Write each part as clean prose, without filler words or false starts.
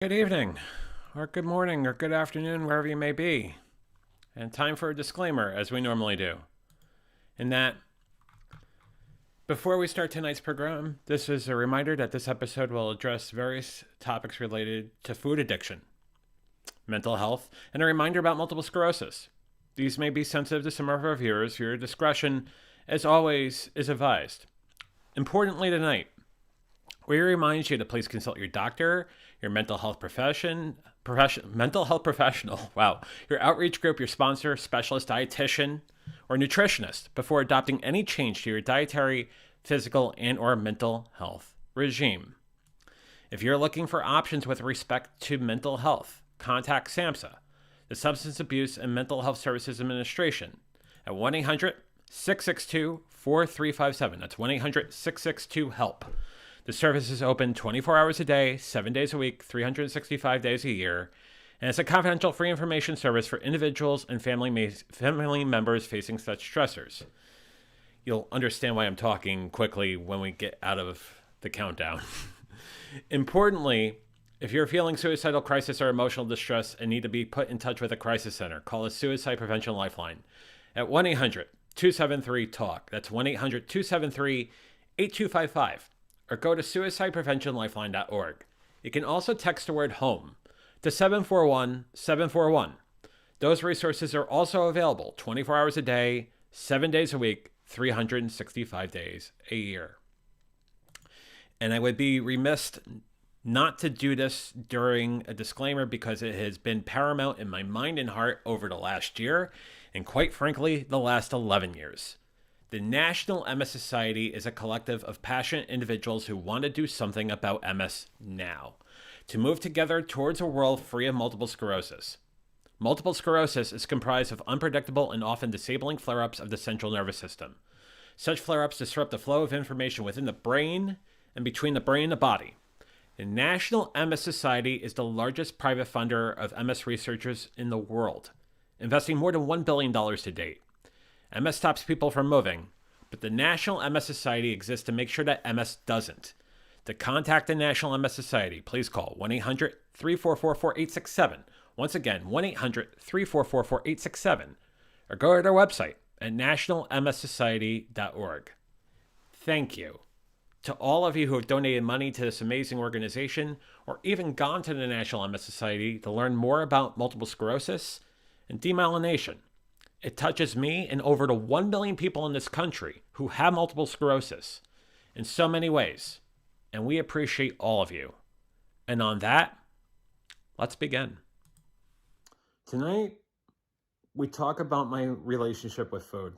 Good evening, or good morning, or good afternoon, wherever you may be. And time for a disclaimer, as we normally do. In that, before we start tonight's program, this is a reminder that this episode will address various topics related to food addiction, mental health, and a reminder about multiple sclerosis. These may be sensitive to some of our viewers. Your discretion, as always, is advised. Importantly tonight, we remind you to please consult your doctor, your mental health professional, wow, your outreach group, your sponsor, specialist, dietitian, or nutritionist before adopting any change to your dietary, physical, and or mental health regime. If you're looking for options with respect to mental health, contact SAMHSA, the Substance Abuse and Mental Health Services Administration, at 1-800-662-4357. That's 1-800-662-HELP. The service is open 24 hours a day, 7 days a week, 365 days a year, and it's a confidential free information service for individuals and family members facing such stressors. You'll understand why I'm talking quickly when we get out of the countdown. Importantly, if you're feeling suicidal crisis or emotional distress and need to be put in touch with a crisis center, call a Suicide Prevention Lifeline at 1-800-273-TALK. That's 1-800-273-8255. Or go to suicidepreventionlifeline.org. You can also text the word HOME to 741-741. Those resources are also available 24 hours a day, 7 days a week, 365 days a year. And I would be remiss not to do this during a disclaimer because it has been paramount in my mind and heart over the last year, and quite frankly, the last 11 years. The National MS Society is a collective of passionate individuals who want to do something about MS now, to move together towards a world free of multiple sclerosis. Multiple sclerosis is comprised of unpredictable and often disabling flare-ups of the central nervous system. Such flare-ups disrupt the flow of information within the brain and between the brain and the body. The National MS Society is the largest private funder of MS researchers in the world, investing more than $1 billion to date. MS stops people from moving, but the National MS Society exists to make sure that MS doesn't. To contact the National MS Society, please call 1-800-344-4867. Once again, 1-800-344-4867. Or go to their website at nationalmssociety.org. Thank you to all of you who have donated money to this amazing organization or even gone to the National MS Society to learn more about multiple sclerosis and demyelination. It touches me and over the 1 million people in this country who have multiple sclerosis in so many ways. And we appreciate all of you. And on that, let's begin. Tonight, we talk about my relationship with food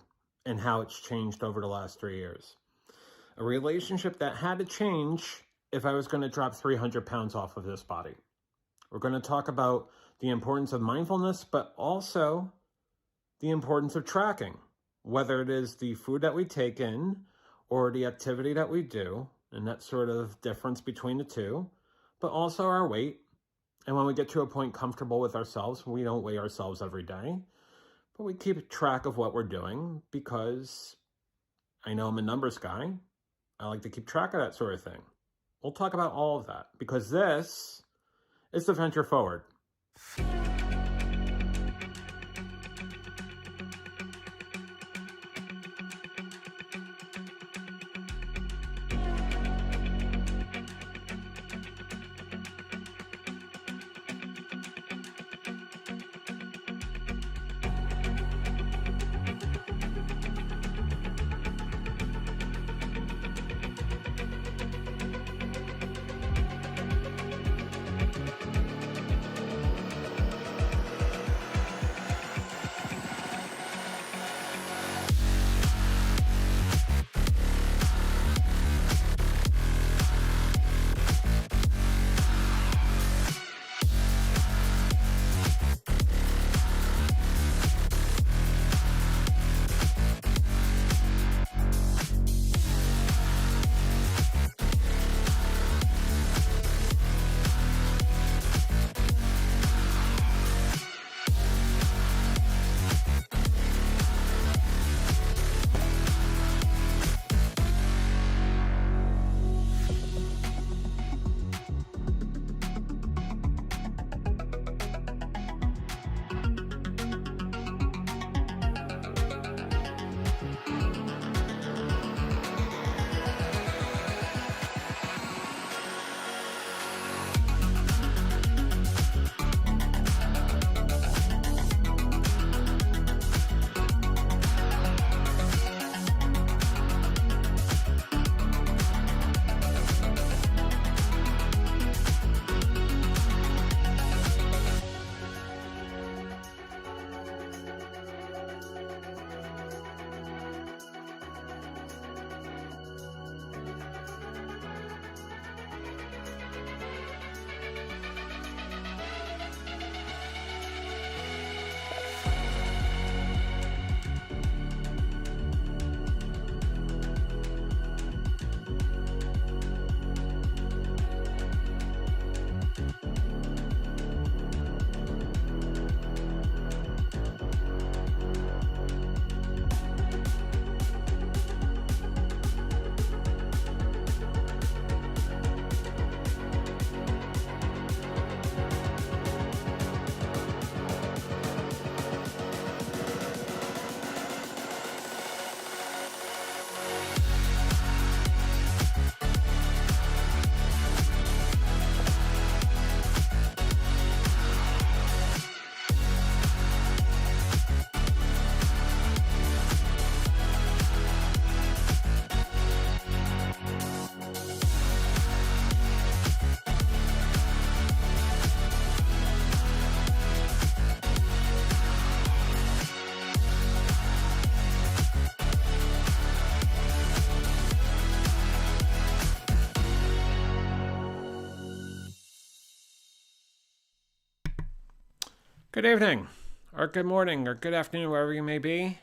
and how it's changed over the last 3 years. A relationship that had to change if I was going to drop 300 pounds off of this body. We're going to talk about the importance of mindfulness, but also the importance of tracking, whether it is the food that we take in or the activity that we do, and that sort of difference between the two, but also our weight. And when we get to a point comfortable with ourselves, we don't weigh ourselves every day, but we keep track of what we're doing because I know I'm a numbers guy. I like to keep track of that sort of thing. We'll talk about all of that because this is the Venture Forward. Good evening, or good morning, or good afternoon, wherever you may be,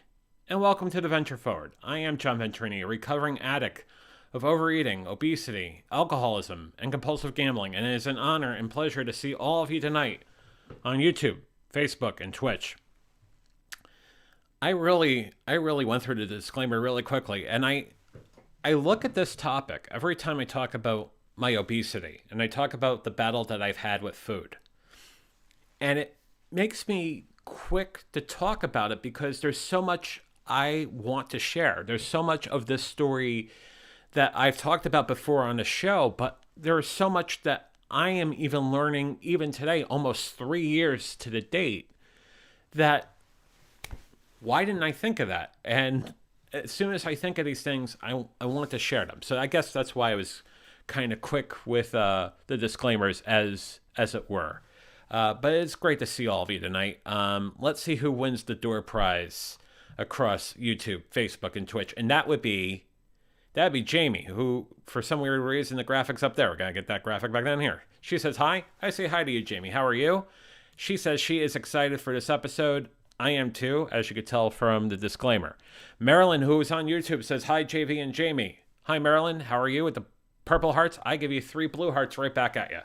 and welcome to the Venture Forward. I am John Venturini, a recovering addict of overeating, obesity, alcoholism, and compulsive gambling, and it is an honor and pleasure to see all of you tonight on YouTube, Facebook, and Twitch. I really went through the disclaimer really quickly, and I look at this topic every time I talk about my obesity, and I talk about the battle that I've had with food. And it makes me quick to talk about it because there's so much I want to share. There's so much of this story that I've talked about before on the show, but there's so much that I am even learning even today, almost 3 years to the date, that why didn't I think of that? And as soon as I think of these things, I want to share them. So I guess that's why I was kind of quick with the disclaimers, as it were. But it's great to see all of you tonight. Let's see who wins the door prize across YouTube, Facebook, and Twitch. And that'd be Jamie, who, for some weird reason, the graphic's up there. We're going to get that graphic back down here. She says hi. I say hi to you, Jamie. How are you? She says she is excited for this episode. I am too, as you could tell from the disclaimer. Marilyn, who is on YouTube, says hi, JV and Jamie. Hi, Marilyn. How are you? With the purple hearts, I give you 3 blue hearts right back at you.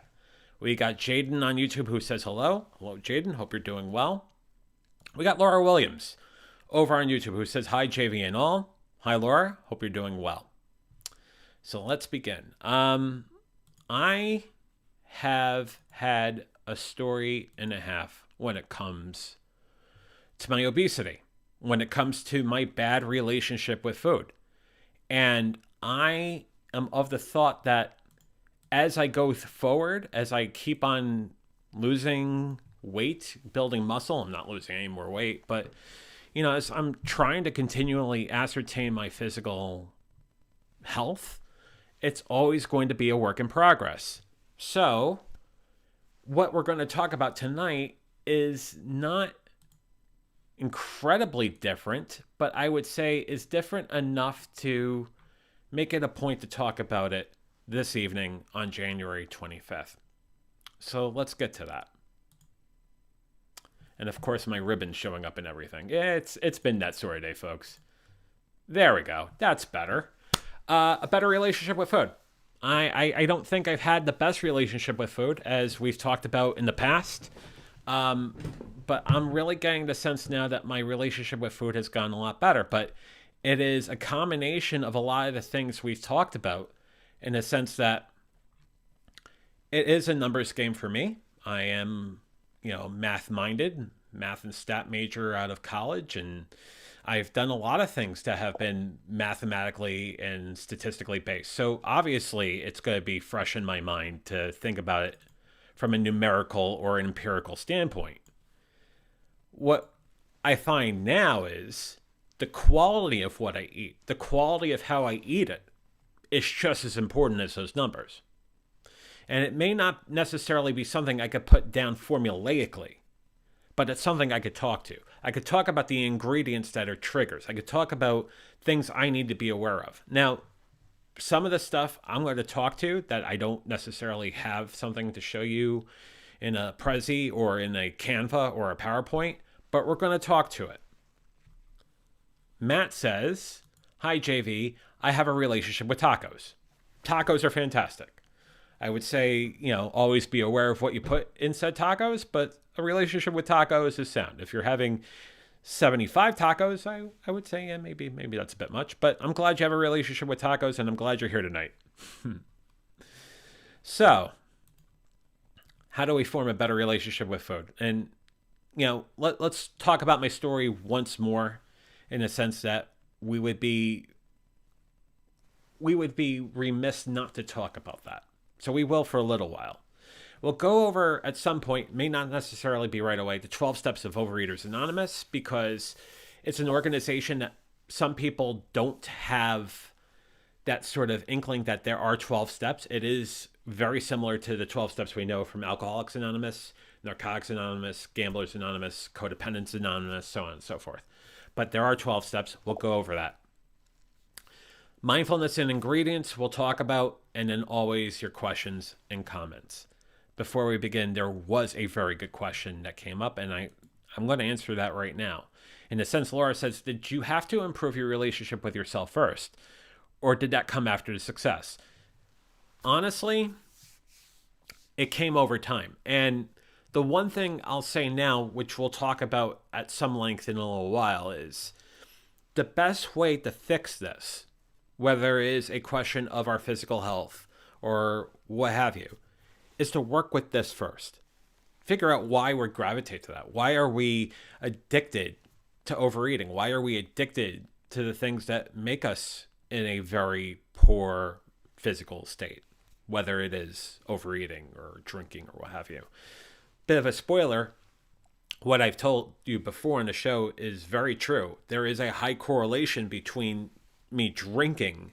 We got Jaden on YouTube who says hello. Hello, Jaden. Hope you're doing well. We got Laura Williams over on YouTube who says hi, JV and all. Hi, Laura. Hope you're doing well. So let's begin. I have had a story and a half when it comes to my obesity, when it comes to my bad relationship with food. And I am of the thought that as I go forward, as I keep on losing weight, building muscle, I'm not losing any more weight, but, as I'm trying to continually ascertain my physical health, it's always going to be a work in progress. So what we're going to talk about tonight is not incredibly different, but I would say is different enough to make it a point to talk about it this evening on January 25th. So let's get to that. And of course, my ribbon's showing up and everything. It's been that sort of day, folks. There we go. That's better. A better relationship with food. I don't think I've had the best relationship with food, as we've talked about in the past. But I'm really getting the sense now that my relationship with food has gotten a lot better. But it is a combination of a lot of the things we've talked about, in the sense that it is a numbers game for me. I am, math-minded, math and stat major out of college, and I've done a lot of things that have been mathematically and statistically based. So obviously, it's going to be fresh in my mind to think about it from a numerical or an empirical standpoint. What I find now is the quality of what I eat, the quality of how I eat it, is just as important as those numbers. And it may not necessarily be something I could put down formulaically, but it's something I could talk to. I could talk about the ingredients that are triggers. I could talk about things I need to be aware of. Now, some of the stuff I'm going to talk to that I don't necessarily have something to show you in a Prezi or in a Canva or a PowerPoint, but we're going to talk to it. Matt says, hi, JV. I have a relationship with tacos. Tacos are fantastic. I would say, always be aware of what you put in said tacos, but a relationship with tacos is sound. If you're having 75 tacos, I would say, yeah, maybe that's a bit much, but I'm glad you have a relationship with tacos, and I'm glad you're here tonight. So, how do we form a better relationship with food? And, let's talk about my story once more, in a sense that we would be remiss not to talk about that. So we will for a little while. We'll go over at some point, may not necessarily be right away, the 12 steps of Overeaters Anonymous, because it's an organization that some people don't have that sort of inkling that there are 12 steps. It is very similar to the 12 steps we know from Alcoholics Anonymous, Narcotics Anonymous, Gamblers Anonymous, Codependents Anonymous, so on and so forth. But there are 12 steps. We'll go over that. Mindfulness and ingredients we'll talk about, and then always your questions and comments. before we begin, there was a very good question that came up, and I'm going to answer that right now. In a sense, Laura says, did you have to improve your relationship with yourself first, or did that come after the success? Honestly, it came over time. And the one thing I'll say now, which we'll talk about at some length in a little while, is the best way to fix this, whether it is a question of our physical health or what have you, is to work with this first. Figure out why we gravitate to that. Why are we addicted to overeating? Why are we addicted to the things that make us in a very poor physical state, whether it is overeating or drinking or what have you? Bit of a spoiler, what I've told you before in the show is very true. There is a high correlation between me drinking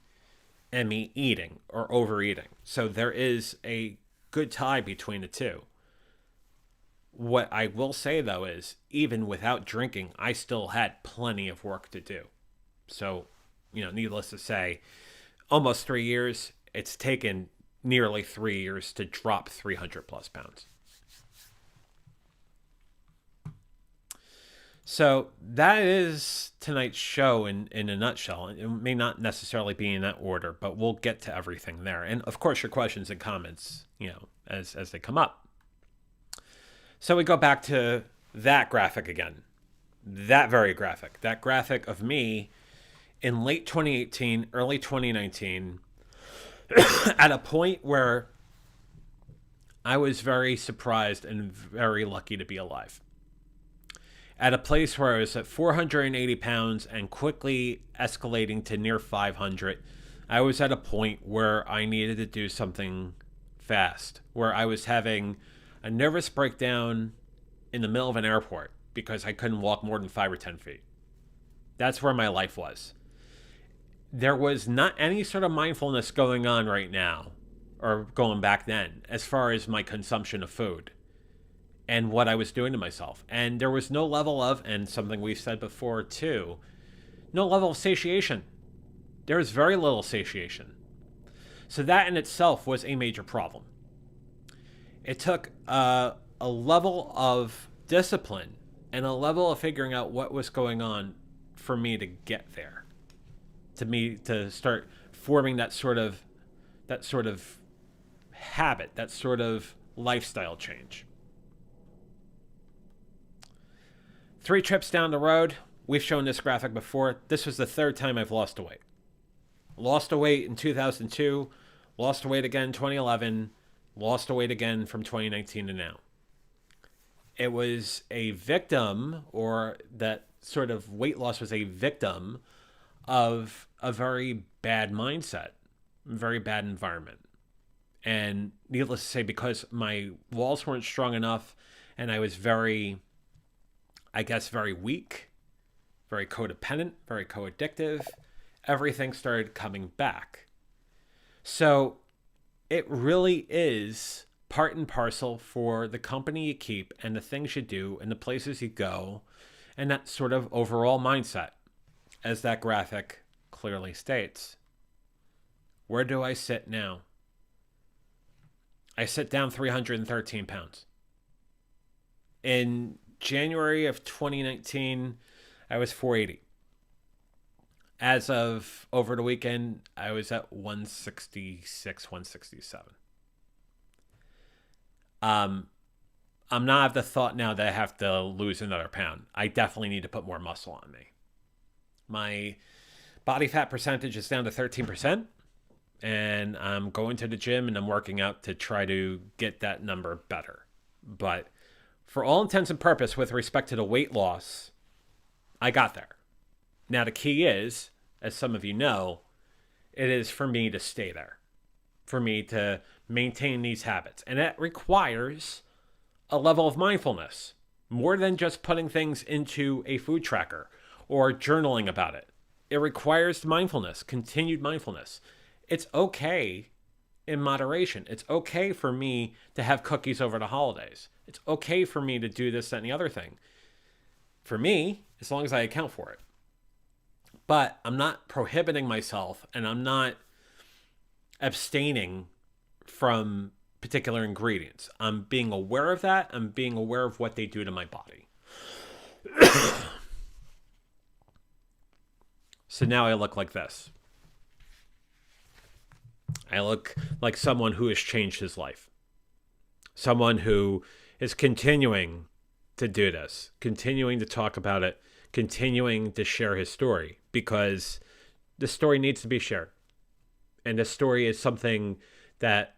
and me eating or overeating. So there is a good tie between the two. What I will say, though, is even without drinking, I still had plenty of work to do. So, needless to say, almost 3 years, it's taken nearly 3 years to drop 300 plus pounds. So that is tonight's show in a nutshell. It may not necessarily be in that order, but we'll get to everything there. And of course, your questions and comments, as they come up. So we go back to that graphic again. That very graphic. That graphic of me in late 2018, early 2019, at a point where I was very surprised and very lucky to be alive. At a place where I was at 480 pounds and quickly escalating to near 500, I was at a point where I needed to do something fast, where I was having a nervous breakdown in the middle of an airport because I couldn't walk more than 5 or 10 feet. That's where my life was. There was not any sort of mindfulness going on right now, or going back then, as far as my consumption of food and what I was doing to myself. And there was no level of, and something we've said before too, no level of satiation. There was very little satiation. So that in itself was a major problem. It took a level of discipline and a level of figuring out what was going on for me to get there. To start forming that sort of habit, that sort of lifestyle change. 3 trips down the road, we've shown this graphic before. This was the 3rd time I've lost weight. Lost weight in 2002, lost weight again in 2011, lost weight again from 2019 to now. It was a victim, or that sort of weight loss was a victim of a very bad mindset, very bad environment. And needless to say, because my walls weren't strong enough and I was very weak, very codependent, very co-addictive, everything started coming back. So it really is part and parcel for the company you keep and the things you do and the places you go and that sort of overall mindset, as that graphic clearly states. Where do I sit now? I sit down 313 pounds. In January of 2019, I was 480. As of over the weekend, I was at 166, 167. I'm not of the thought now that I have to lose another pound. I definitely need to put more muscle on me. My body fat percentage is down to 13%, and I'm going to the gym and I'm working out to try to get that number better. But for all intents and purposes, with respect to the weight loss, I got there. Now, the key is, as some of you know, it is for me to stay there, for me to maintain these habits. And that requires a level of mindfulness, more than just putting things into a food tracker or journaling about it. It requires mindfulness, continued mindfulness. It's okay in moderation. It's okay for me to have cookies over the holidays. It's okay for me to do this, that, and the other thing. For me, as long as I account for it. But I'm not prohibiting myself, and I'm not abstaining from particular ingredients. I'm being aware of that. I'm being aware of what they do to my body. So now I look like this. I look like someone who has changed his life. Someone who is continuing to do this, continuing to talk about it, continuing to share his story, because the story needs to be shared. And the story is something that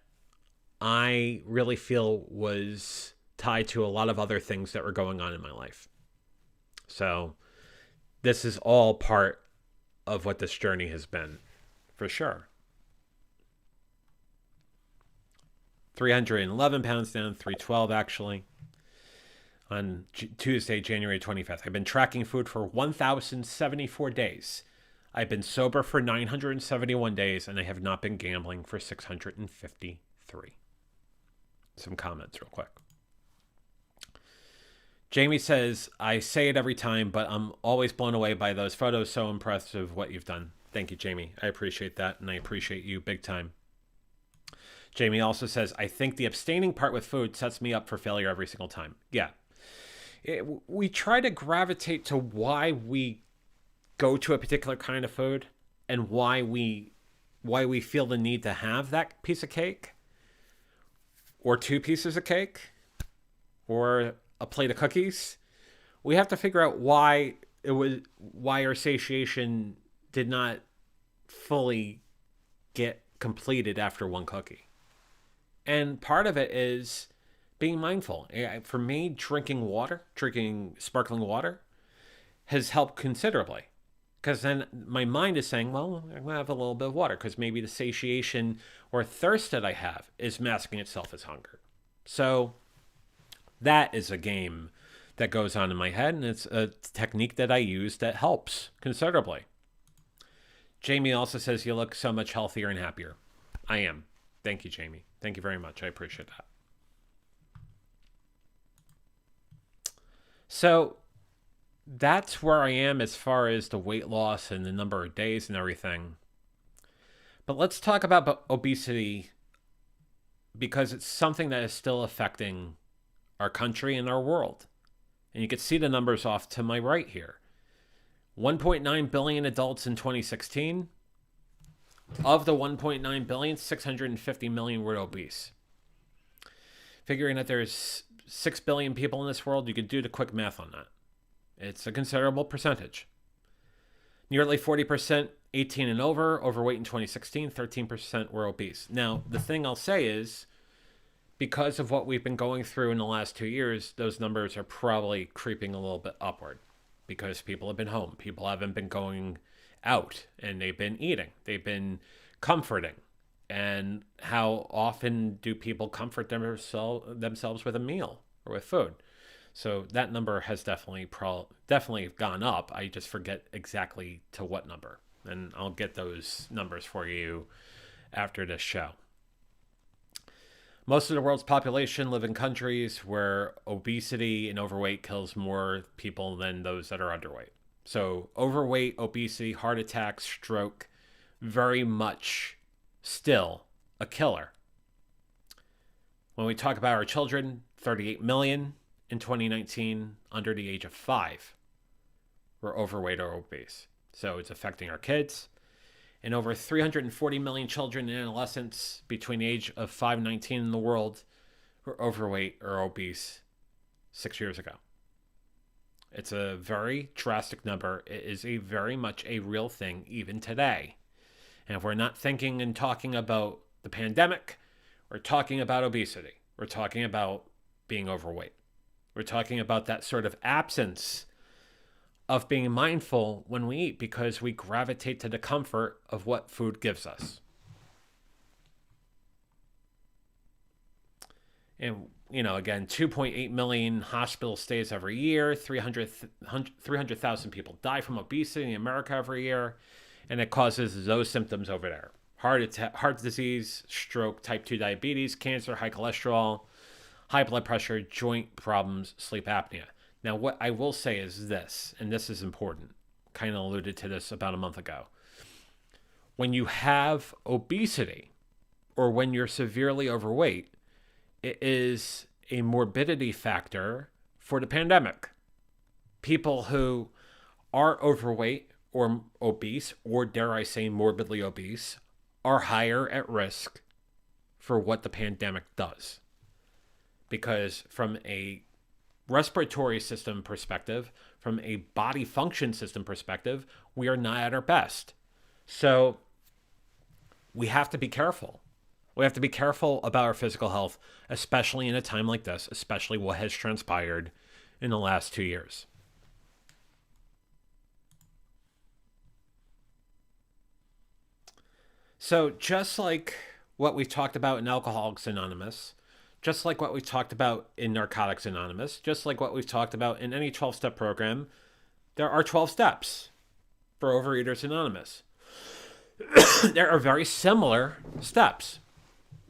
I really feel was tied to a lot of other things that were going on in my life. So this is all part of what this journey has been, for sure. 311 pounds down, 312 actually, on Tuesday, January 25th. I've been tracking food for 1,074 days. I've been sober for 971 days, and I have not been gambling for 653. Some comments real quick. Jamie says, I say it every time, but I'm always blown away by those photos. So impressive what you've done. Thank you, Jamie. I appreciate that, and I appreciate you big time. Jamie also says, I think the abstaining part with food sets me up for failure every single time. Yeah. We try to gravitate to why we go to a particular kind of food and why we feel the need to have that piece of cake or 2 pieces of cake or a plate of cookies. We have to figure out why our satiation did not fully get completed after 1 cookie. And part of it is being mindful. For me, drinking sparkling water has helped considerably. Because then my mind is saying, well, I'm going to have a little bit of water because maybe the satiation or thirst that I have is masking itself as hunger. So that is a game that goes on in my head, and it's a technique that I use that helps considerably. Jamie also says, you look so much healthier and happier. I am. Thank you, Jamie. Thank you very much. I appreciate that. So that's where I am as far as the weight loss and the number of days and everything. But let's talk about obesity, because it's something that is still affecting our country and our world. And you can see the numbers off to my right here. 1.9 billion adults in 2016. Of the 1.9 billion, 650 million were obese. Figuring that there's 6 billion people in this world, you could do the quick math on that. It's a considerable percentage. Nearly 40% 18 and over, overweight in 2016, 13% were obese. Now, the thing I'll say is, because of what we've been going through in the last 2 years, those numbers are probably creeping a little bit upward because people have been home. People haven't been going out, and they've been eating. They've been comforting. And how often do people comfort themselves with a meal or with food? So that number has definitely gone up. I just forget exactly to what number. And I'll get those numbers for you after this show. Most of the world's population live in countries where obesity and overweight kills more people than those that are underweight. So overweight, obesity, heart attack, stroke, very much still a killer. When we talk about our children, 38 million in 2019 under the age of 5 were overweight or obese. So it's affecting our kids. And over 340 million children and adolescents between the age of 5 and 19 in the world were overweight or obese 6 years ago. It's a very drastic number. It is very much a real thing even today. And if we're not thinking and talking about the pandemic, we're talking about obesity. We're talking about being overweight. We're talking about that sort of absence of being mindful when we eat because we gravitate to the comfort of what food gives us. And, again, 2.8 million hospital stays every year, 300,000 people die from obesity in America every year, and it causes those symptoms over there. Heart disease, stroke, type 2 diabetes, cancer, high cholesterol, high blood pressure, joint problems, sleep apnea. Now, what I will say is this, and this is important, kind of alluded to this about a month ago. When you have obesity or when you're severely overweight, it is a morbidity factor for the pandemic. People who are overweight or obese, or dare I say morbidly obese, are higher at risk for what the pandemic does. Because from a respiratory system perspective, from a body function system perspective, we are not at our best. So we have to be careful. We have to be careful about our physical health, especially in a time like this, especially what has transpired in the last 2 years. So just like what we've talked about in Alcoholics Anonymous, just like what we've talked about in Narcotics Anonymous, just like what we've talked about in any 12-step program, there are 12 steps for Overeaters Anonymous. There are very similar steps,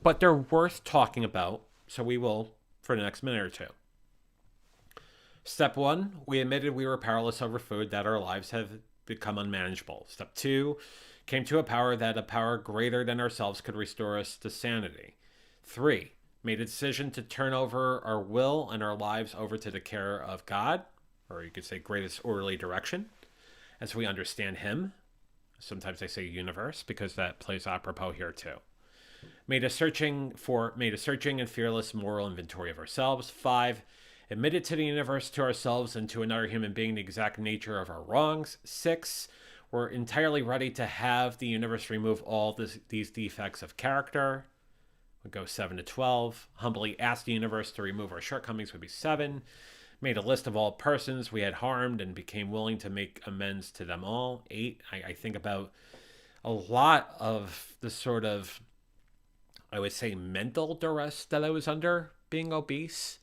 but they're worth talking about, so we will for the next minute or two. Step 1, we admitted we were powerless over food, that our lives have become unmanageable. Step 2, came to a power greater than ourselves could restore us to sanity. 3, made a decision to turn over our will and our lives over to the care of God, or you could say greatest orderly direction, as we understand Him. Sometimes I say universe because that plays apropos here too. Made a searching and fearless moral inventory of ourselves. 5, admitted to the universe, to ourselves, and to another human being the exact nature of our wrongs. 6, we're entirely ready to have the universe remove all these defects of character. We go 7 to 12. Humbly asked the universe to remove our shortcomings would be 7. Made a list of all persons we had harmed and became willing to make amends to them all. 8, I think about a lot of the sort of, I would say, mental duress that I was under being obese,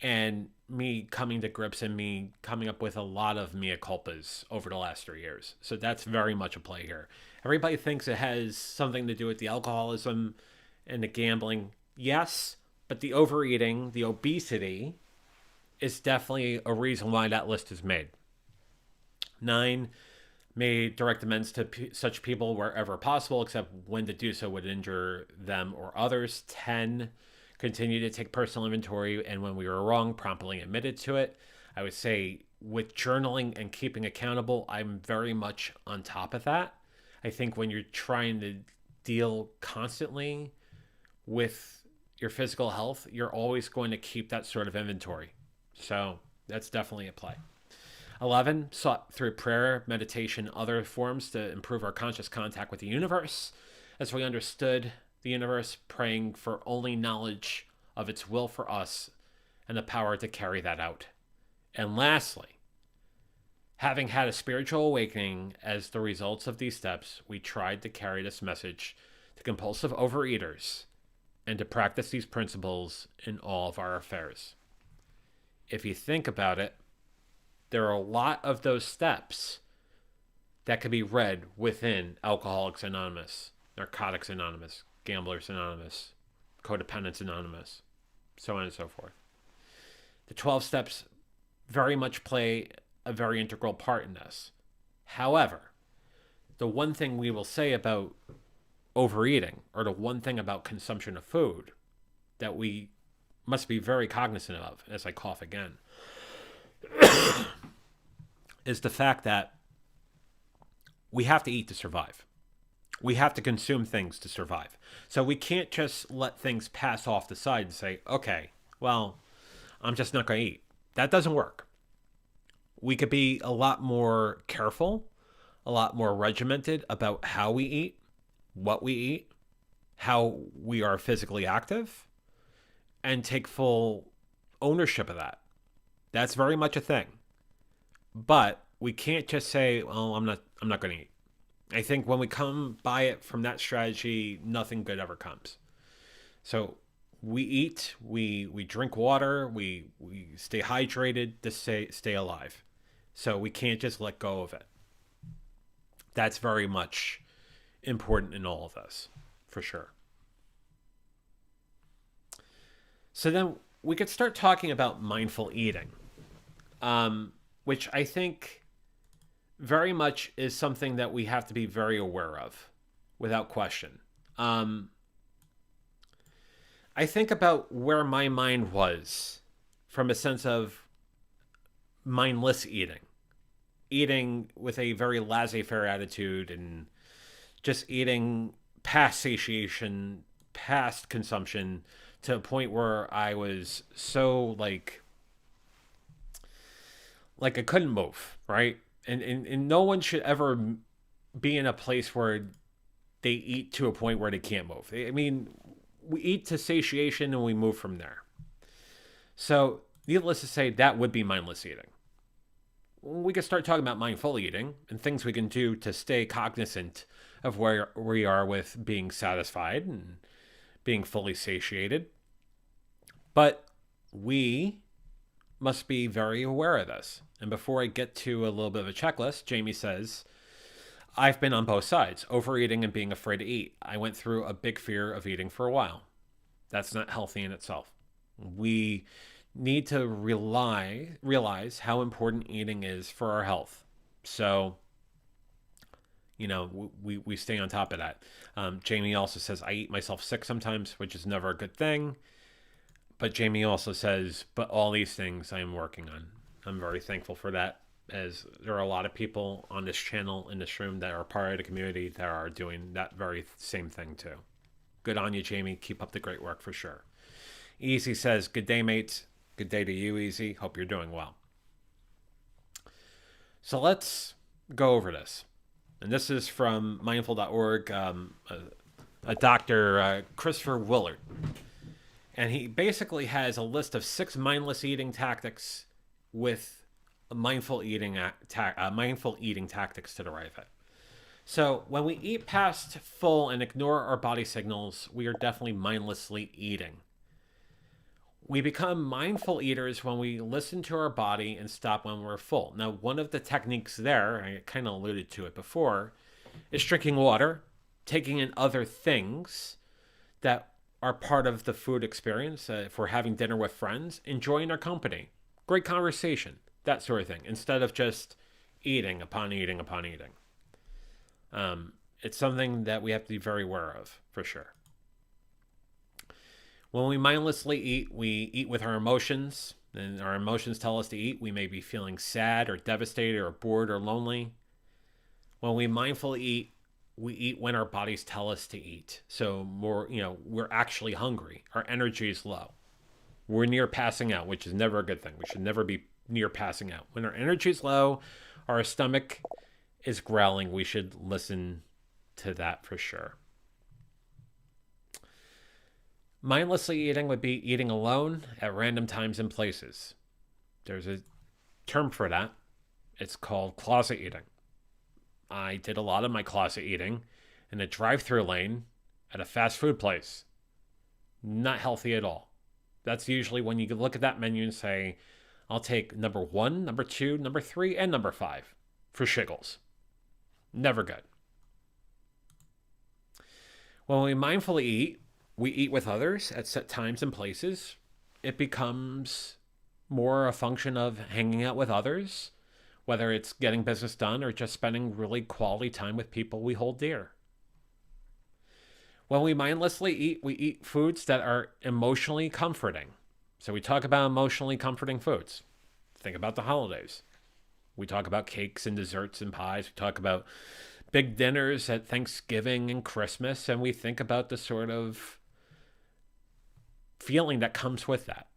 and me coming to grips and me coming up with a lot of mea culpas over the last 3 years. So that's very much a play here. Everybody thinks it has something to do with the alcoholism and the gambling. Yes, but the overeating, the obesity, is definitely a reason why that list is made. 9, made direct amends to such people wherever possible, except when to do so would injure them or others. 10, continue to take personal inventory, and when we were wrong, promptly admitted to it. I would say with journaling and keeping accountable, I'm very much on top of that. I think when you're trying to deal constantly with your physical health, you're always going to keep that sort of inventory. So that's definitely a play. 11, sought through prayer, meditation, other forms to improve our conscious contact with the universe. As we understood the universe, praying for only knowledge of its will for us and the power to carry that out. And lastly, having had a spiritual awakening as the results of these steps, we tried to carry this message to compulsive overeaters and to practice these principles in all of our affairs. If you think about it, there are a lot of those steps that could be read within Alcoholics Anonymous, Narcotics Anonymous, Gamblers Anonymous, Codependents Anonymous, so on and so forth. The 12 steps very much play a very integral part in this. However, the one thing we will say about overeating, or the one thing about consumption of food that we must be very cognizant of, as I cough again, is the fact that we have to eat to survive. We have to consume things to survive. So we can't just let things pass off the side and say, okay, well, I'm just not going to eat. That doesn't work. We could be a lot more careful, a lot more regimented about how we eat, what we eat, how we are physically active, and take full ownership of that. That's very much a thing. But we can't just say, "Oh, I'm not going to eat." I think when we come by it from that strategy, nothing good ever comes. So we eat, we drink water, we stay hydrated to stay alive. So we can't just let go of it. That's very much important in all of this, for sure. So then we could start talking about mindful eating, which I think very much is something that we have to be very aware of, without question. I think about where my mind was from a sense of mindless eating, eating with a very laissez-faire attitude, and just eating past satiation, past consumption, to a point where I was so like I couldn't move, right? And no one should ever be in a place where they eat to a point where they can't move. I mean, we eat to satiation and we move from there. So, needless to say, that would be mindless eating. We can start talking about mindful eating and things we can do to stay cognizant of where we are with being satisfied and being fully satiated. But we must be very aware of this. And before I get to a little bit of a checklist, Jamie says, I've been on both sides, overeating and being afraid to eat. I went through a big fear of eating for a while. That's not healthy in itself. We need to realize how important eating is for our health. So, we stay on top of that. Jamie also says, I eat myself sick sometimes, which is never a good thing. But Jamie also says, but all these things I am working on. I'm very thankful for that, as there are a lot of people on this channel, in this room, that are part of the community that are doing that very same thing too. Good on you, Jamie. Keep up the great work for sure. Easy says, good day, mates. Good day to you, Easy. Hope you're doing well. So let's go over this. And this is from mindful.org, a Dr. Christopher Willard. And he basically has a list of 6 mindless eating tactics with mindful eating tactics to derive it. So when we eat past full and ignore our body signals, we are definitely mindlessly eating. We become mindful eaters when we listen to our body and stop when we're full. Now, one of the techniques there, I kind of alluded to it before, is drinking water, taking in other things that are part of the food experience. If we're having dinner with friends, enjoying their company, great conversation, that sort of thing, instead of just eating upon eating upon eating. It's something that we have to be very aware of, for sure. When we mindlessly eat, we eat with our emotions, and our emotions tell us to eat. We may be feeling sad or devastated or bored or lonely. When we mindfully eat, we eat when our bodies tell us to eat. So we're actually hungry. Our energy is low. We're near passing out, which is never a good thing. We should never be near passing out. When our energy is low, our stomach is growling. We should listen to that for sure. Mindlessly eating would be eating alone at random times and places. There's a term for that. It's called closet eating. I did a lot of my closet eating in a drive-through lane at a fast food place. Not healthy at all. That's usually when you look at that menu and say, I'll take number 1, number 2, number 3, and number 5 for shiggles. Never good. When we mindfully eat, we eat with others at set times and places. It becomes more a function of hanging out with others, whether it's getting business done or just spending really quality time with people we hold dear. When we mindlessly eat, we eat foods that are emotionally comforting. So we talk about emotionally comforting foods. Think about the holidays. We talk about cakes and desserts and pies. We talk about big dinners at Thanksgiving and Christmas, and we think about the sort of feeling that comes with that.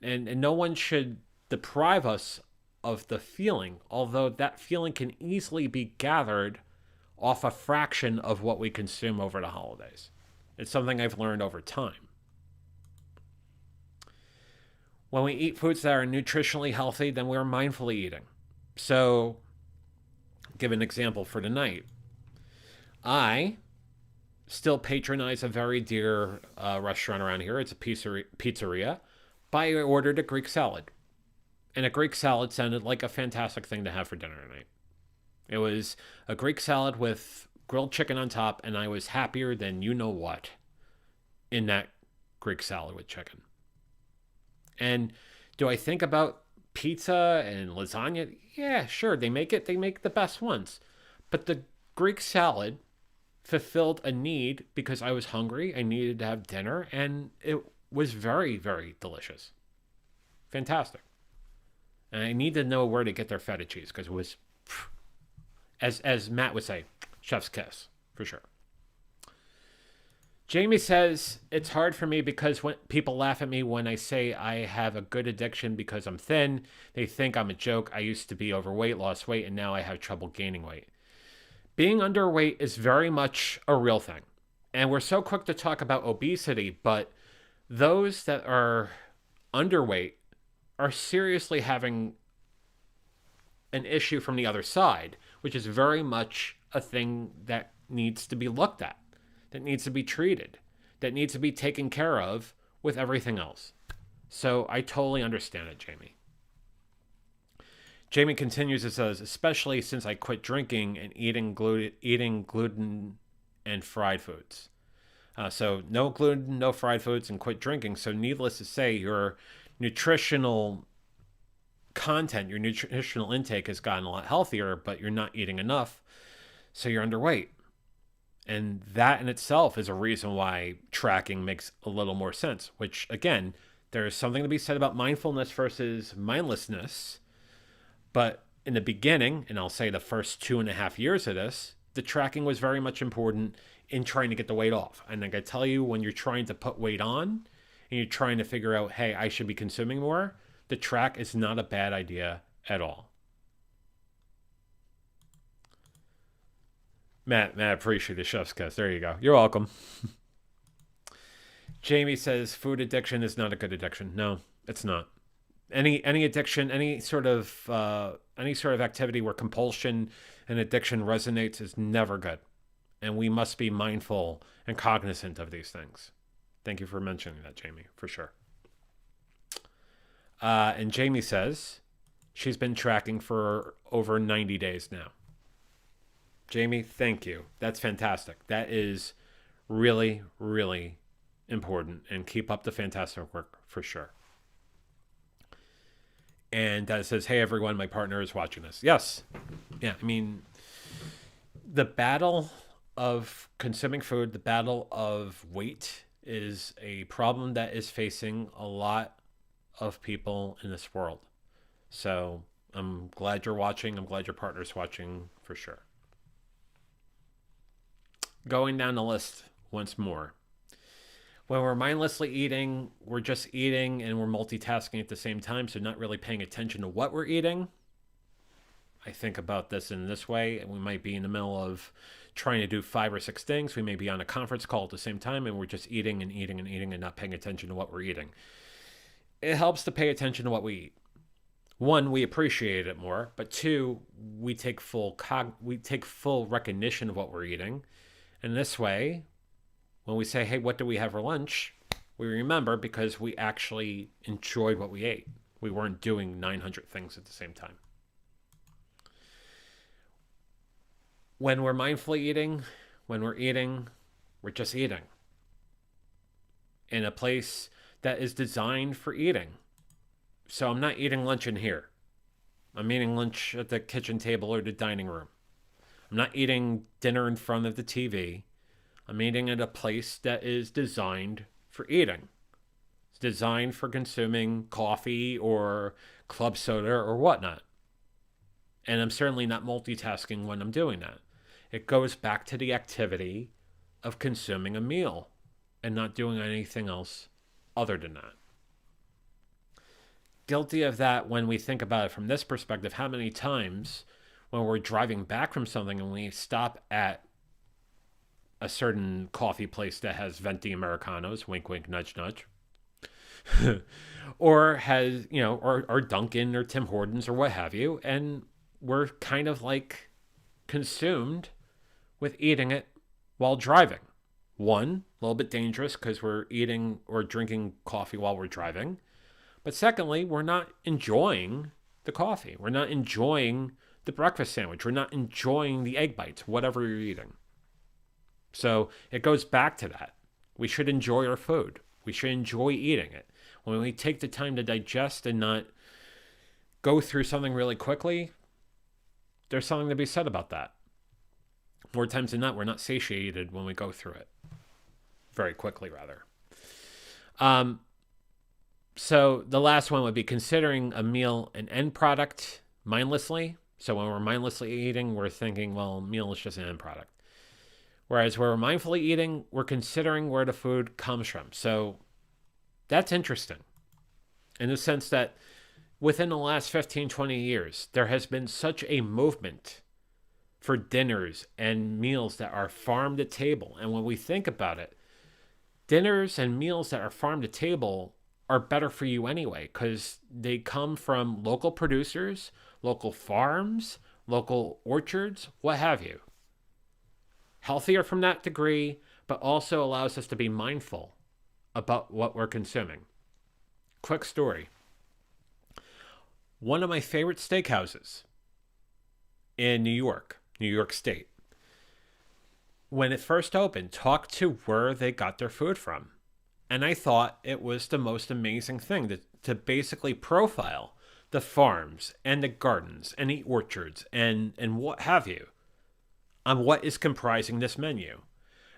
And no one should deprive us of the feeling, although that feeling can easily be gathered off a fraction of what we consume over the holidays. It's something I've learned over time. When we eat foods that are nutritionally healthy, then we're mindfully eating. So, give an example for tonight. I still patronize a very dear restaurant around here. It's a pizzeria. But I ordered a Greek salad. And a Greek salad sounded like a fantastic thing to have for dinner tonight. It was a Greek salad with grilled chicken on top, and I was happier than you know what in that Greek salad with chicken. And do I think about pizza and lasagna? Yeah, sure. They make the best ones. But the Greek salad fulfilled a need because I was hungry. I needed to have dinner, and it was very, very delicious. Fantastic. And I need to know where to get their feta cheese because it was, as Matt would say, chef's kiss, for sure. Jamie says, it's hard for me because when people laugh at me when I say I have a good addiction because I'm thin. They think I'm a joke. I used to be overweight, lost weight, and now I have trouble gaining weight. Being underweight is very much a real thing. And we're so quick to talk about obesity, but those that are underweight are seriously having an issue from the other side, which is very much a thing that needs to be looked at, that needs to be treated, that needs to be taken care of with everything else. So I totally understand it, Jamie. Jamie continues and says, especially since I quit drinking and eating gluten and fried foods. So no gluten, no fried foods, and quit drinking. So needless to say, your nutritional content, your nutritional intake has gotten a lot healthier, but you're not eating enough. So you're underweight. And that in itself is a reason why tracking makes a little more sense, which again, there's something to be said about mindfulness versus mindlessness. But in the beginning, and I'll say the first 2.5 years of this, the tracking was very much important in trying to get the weight off. And like I tell you, when you're trying to put weight on and you're trying to figure out, hey, I should be consuming more, the track is not a bad idea at all. Matt, appreciate the chef's kiss. There you go. You're welcome. Jamie says food addiction is not a good addiction. No, it's not. Any addiction, any sort of activity where compulsion and addiction resonates is never good, and we must be mindful and cognizant of these things. Thank you for mentioning that, Jamie, for sure. And Jamie says she's been tracking for over 90 days now. Jamie, thank you. That's fantastic. That is really, really important, and keep up the fantastic work for sure. And that says, hey, everyone, my partner is watching this. Yes. Yeah. I mean, the battle of consuming food, the battle of weight is a problem that is facing a lot of people in this world. So I'm glad you're watching. I'm glad your partner's watching for sure. Going down the list once more. When we're mindlessly eating, we're just eating and we're multitasking at the same time, so not really paying attention to what we're eating. I think about this in this way, and we might be in the middle of trying to do 5 or 6 things. We may be on a conference call at the same time, and we're just eating and eating and eating and not paying attention to what we're eating. It helps to pay attention to what we eat. 1, we appreciate it more, but 2, we take full recognition of what we're eating. And this way, when we say, hey, what do we have for lunch? We remember because we actually enjoyed what we ate. We weren't doing 900 things at the same time. When we're mindfully eating, we're just eating. In a place that is designed for eating. So I'm not eating lunch in here. I'm eating lunch at the kitchen table or the dining room. I'm not eating dinner in front of the TV. I'm eating at a place that is designed for eating. It's designed for consuming coffee or club soda or whatnot. And I'm certainly not multitasking when I'm doing that. It goes back to the activity of consuming a meal and not doing anything else other than that. Guilty of that when we think about it from this perspective. How many times when we're driving back from something and we stop at a certain coffee place that has venti Americanos, wink, wink, nudge, nudge, or has, or Dunkin' or Tim Hortons or what have you, and we're kind of like consumed with eating it while driving. 1, a little bit dangerous because we're eating or drinking coffee while we're driving. But secondly, we're not enjoying the coffee. We're not enjoying the breakfast sandwich. We're not enjoying the egg bites, whatever you're eating. So it goes back to that. We should enjoy our food. We should enjoy eating it. When we take the time to digest and not go through something really quickly, there's something to be said about that. More times than not, we're not satiated when we go through it. Very quickly, rather. Um, so the last one would be considering a meal an end product mindlessly. So when we're mindlessly eating, we're thinking, well, meal is just an end product. Whereas when we're mindfully eating, we're considering where the food comes from. So that's interesting in the sense that within the last 15, 20 years, there has been such a movement for dinners and meals that are farm to table. And when we think about it, dinners and meals that are farm to table are better for you anyway because they come from local producers, local farms, local orchards, what have you. Healthier from that degree, but also allows us to be mindful about what we're consuming. Quick story. One of my favorite steakhouses in New York State, when it first opened, talked to where they got their food from. And I thought it was the most amazing thing to basically profile the farms and the gardens and the orchards and what have you on what is comprising this menu.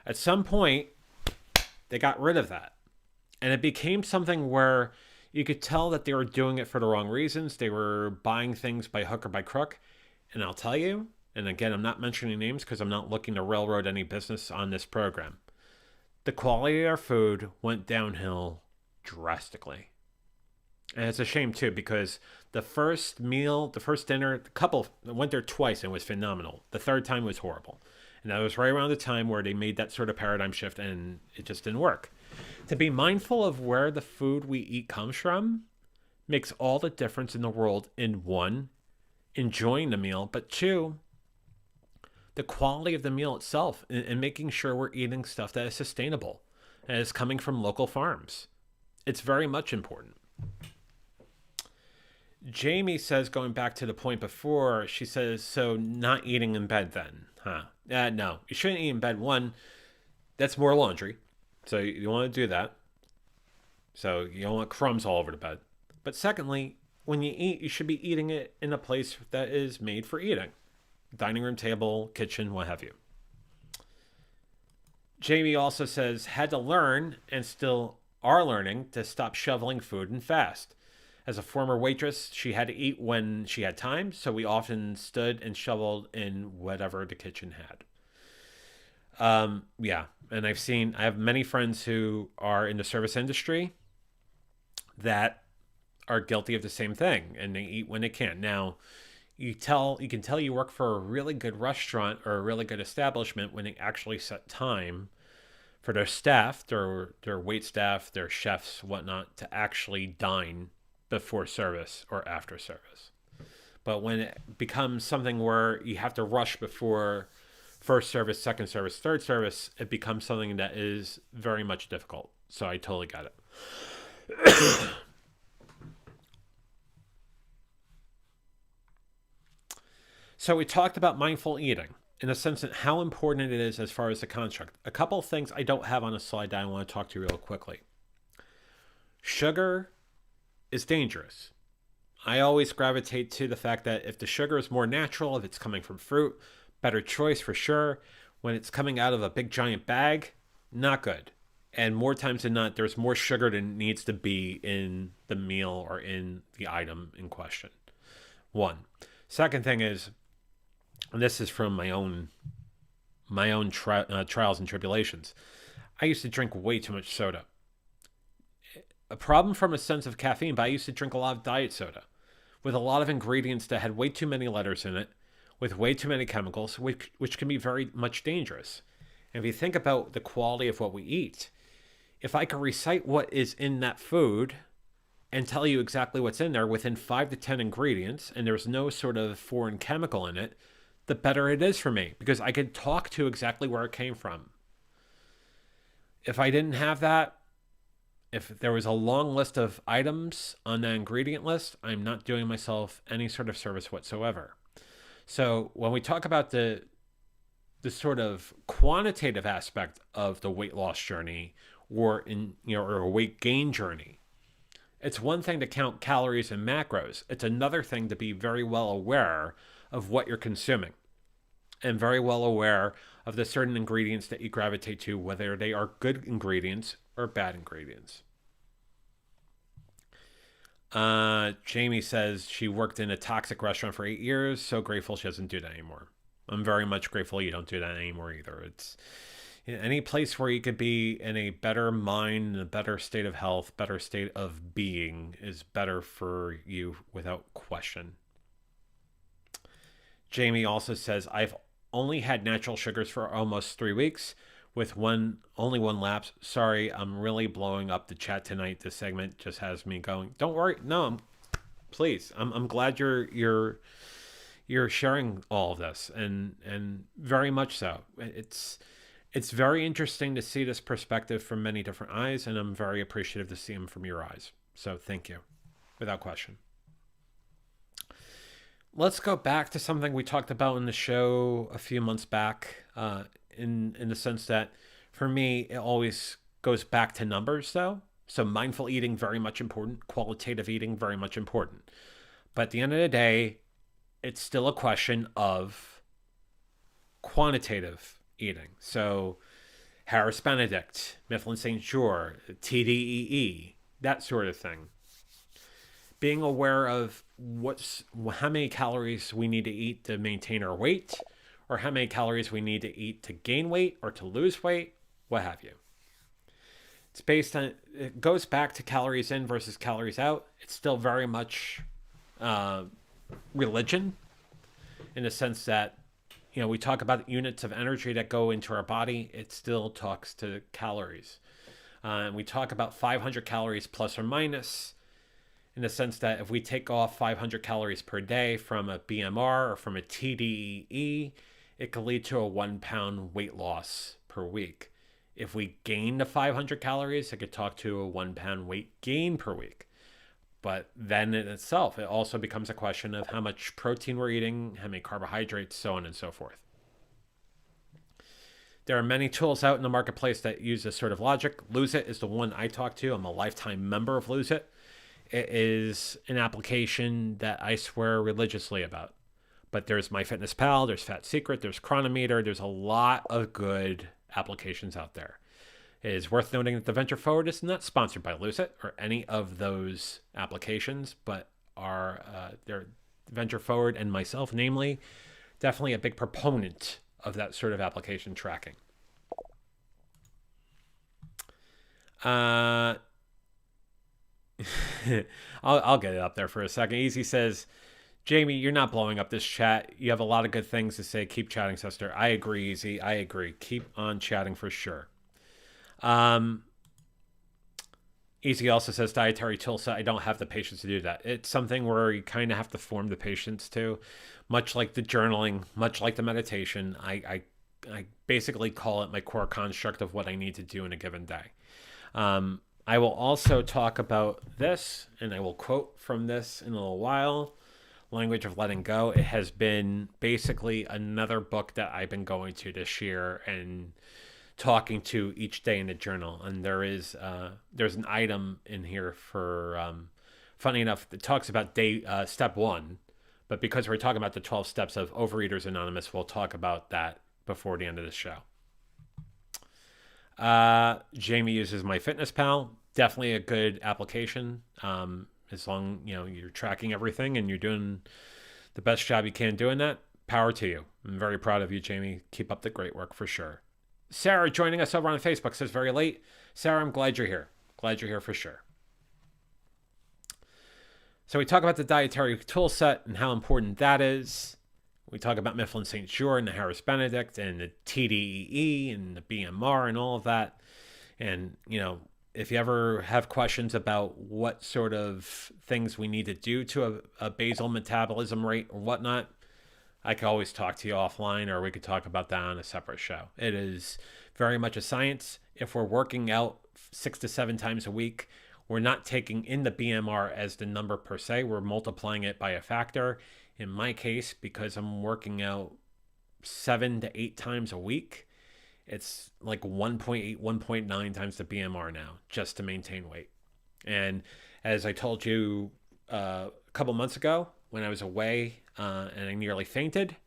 At some point, they got rid of that. And it became something where you could tell that they were doing it for the wrong reasons. They were buying things by hook or by crook. And I'll tell you, and again, I'm not mentioning names because I'm not looking to railroad any business on this program. The quality of our food went downhill drastically. And it's a shame too, because the first meal, the first dinner, the couple went there twice and it was phenomenal. The third time was horrible. And that was right around the time where they made that sort of paradigm shift and it just didn't work. To be mindful of where the food we eat comes from makes all the difference in the world in one, enjoying the meal, but two, the quality of the meal itself and making sure we're eating stuff that is sustainable and is coming from local farms. It's very much important. Jamie says, going back to the point before, she says, so not eating in bed then, huh? No, you shouldn't eat in bed. One, that's more laundry. So you want to do that. So you don't want crumbs all over the bed. But secondly, when you eat, you should be eating it in a place that is made for eating. Dining room table, kitchen, what have you. Jamie also says, had to learn and still are learning to stop shoveling food and fast. As a former waitress, she had to eat when she had time, so we often stood and shoveled in whatever the kitchen had. Yeah, and I have many friends who are in the service industry that are guilty of the same thing, and they eat when they can. Now, you can tell you work for a really good restaurant or a really good establishment when they actually set time for their staff, their wait staff, their chefs, whatnot, to actually dine before service or after service. But when it becomes something where you have to rush before first service, second service, third service, it becomes something that is very much difficult. So I totally got it. So we talked about mindful eating in the sense that how important it is as far as the construct. A couple of things I don't have on a slide that I want to talk to you real quickly. Sugar is dangerous. I always gravitate to the fact that if the sugar is more natural, if it's coming from fruit, better choice for sure. When it's coming out of a big giant bag, not good. And more times than not, there's more sugar than needs to be in the meal or in the item in question. One. Second thing is, and this is from my own trials and tribulations, I used to drink way too much soda. A problem from a sense of caffeine, but I used to drink a lot of diet soda with a lot of ingredients that had way too many letters in it, with way too many chemicals, which can be very much dangerous. And if you think about the quality of what we eat, if I can recite what is in that food and tell you exactly what's in there within 5 to 10 ingredients, and there's no sort of foreign chemical in it, the better it is for me because I could talk to exactly where it came from. If I didn't have that, if there was a long list of items on the ingredient list, I'm not doing myself any sort of service whatsoever. So when we talk about the sort of quantitative aspect of the weight loss journey or or a weight gain journey, it's one thing to count calories and macros. It's another thing to be very well aware of what you're consuming and very well aware of the certain ingredients that you gravitate to, whether they are good ingredients or bad ingredients. Jamie says she worked in a toxic restaurant for 8 years. So grateful she doesn't do that anymore. I'm very much grateful you don't do that anymore either. It's any place where you could be in a better mind, a better state of health, better state of being is better for you without question. Jamie also says, I've only had natural sugars for almost 3 weeks with only one lapse. Sorry, I'm really blowing up the chat tonight. This segment just has me going. Don't worry. No, please. I'm glad you're sharing all of this and very much so. It's very interesting to see this perspective from many different eyes, and I'm very appreciative to see them from your eyes. So thank you, without question. Let's go back to something we talked about in the show a few months back, in the sense that for me it always goes back to numbers, though. So mindful eating very much important, qualitative eating very much important. But at the end of the day, it's still a question of quantitative eating. So Harris Benedict, Mifflin St. Jean, TDEE, that sort of thing. Being aware of how many calories we need to eat to maintain our weight, or how many calories we need to eat to gain weight or to lose weight, what have you. It goes back to calories in versus calories out. It's still very much religion, in the sense that, we talk about units of energy that go into our body. It still talks to calories. And we talk about 500 calories plus or minus, in the sense that if we take off 500 calories per day from a BMR or from a TDEE, it could lead to a 1 pound weight loss per week. If we gain the 500 calories, it could talk to a 1 pound weight gain per week. But then in itself, it also becomes a question of how much protein we're eating, how many carbohydrates, so on and so forth. There are many tools out in the marketplace that use this sort of logic. Lose It is the one I talk to. I'm a lifetime member of Lose It. It is an application that I swear religiously about. But there's MyFitnessPal, there's Fat Secret, there's Chronometer. There's a lot of good applications out there. It is worth noting that the Venture Forward is not sponsored by Lose It or any of those applications, but they're Venture Forward and myself, namely, definitely a big proponent of that sort of application tracking. I'll get it up there for a second. Easy says, Jamie, you're not blowing up this chat. You have a lot of good things to say. Keep chatting, sister. I agree, Easy. I agree. Keep on chatting for sure. Easy also says, dietary tool set. I don't have the patience to do that. It's something where you kind of have to form the patience to, much like the journaling, much like the meditation. I basically call it my core construct of what I need to do in a given day. I will also talk about this, and I will quote from this in a little while. Language of Letting Go. It has been basically another book that I've been going to this year and talking to each day in the journal. And there's an item in here for, funny enough, that talks about step 1. But because we're talking about the 12 steps of Overeaters Anonymous, we'll talk about that before the end of the show. Jamie uses MyFitnessPal. Definitely a good application. As long you're tracking everything and you're doing the best job you can doing that, power to you. I'm very proud of you, Jamie. Keep up the great work for sure. Sarah joining us over on Facebook says, very late. Sarah, I'm glad you're here. Glad you're here for sure. So we talk about the dietary tool set and how important that is. We talk about Mifflin St. Jean and the Harris Benedict and the TDEE and the BMR and all of that. And, if you ever have questions about what sort of things we need to do to a basal metabolism rate or whatnot, I could always talk to you offline, or we could talk about that on a separate show. It is very much a science. If we're working out 6 to 7 times a week, we're not taking in the BMR as the number per se. We're multiplying it by a factor. In my case, because I'm working out 7 to 8 times a week, it's like 1.8, 1.9 times the BMR now, just to maintain weight. And as I told you a couple months ago, when I was away and I nearly fainted,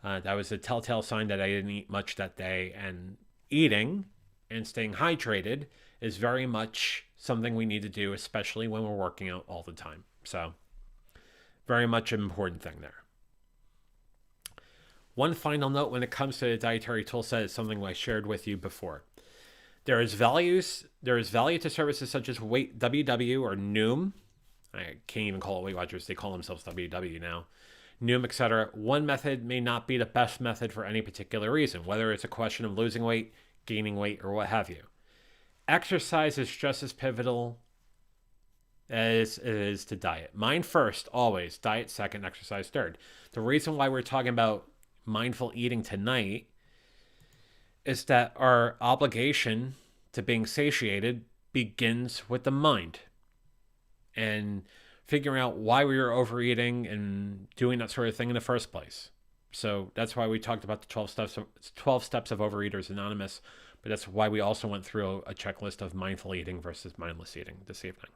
that was a telltale sign that I didn't eat much that day. And eating and staying hydrated is very much something we need to do, especially when we're working out all the time. So very much an important thing there. One final note when it comes to the dietary tool set is something I shared with you before. There is value to services such as Weight WW or Noom. I can't even call it Weight Watchers. They call themselves WW now. Noom, etc. One method may not be the best method for any particular reason, whether it's a question of losing weight, gaining weight, or what have you. Exercise is just as pivotal as it is to diet. Mind first, always. Diet second, exercise third. The reason why we're talking about mindful eating tonight is that our obligation to being satiated begins with the mind. And figuring out why we were overeating and doing that sort of thing in the first place. So that's why we talked about the 12 steps of Overeaters Anonymous, but that's why we also went through a checklist of mindful eating versus mindless eating this evening.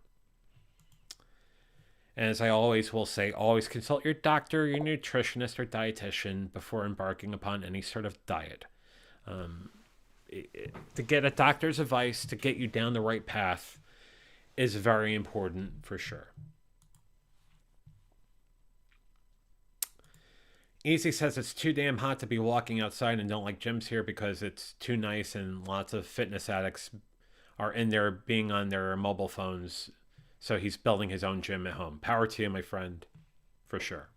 And as I always will say, always consult your doctor, your nutritionist, or dietitian before embarking upon any sort of diet. To get a doctor's advice to get you down the right path is very important for sure. Easy says it's too damn hot to be walking outside and don't like gyms here because it's too nice and lots of fitness addicts are in there being on their mobile phones. So he's building his own gym at home. Power to you, my friend, for sure.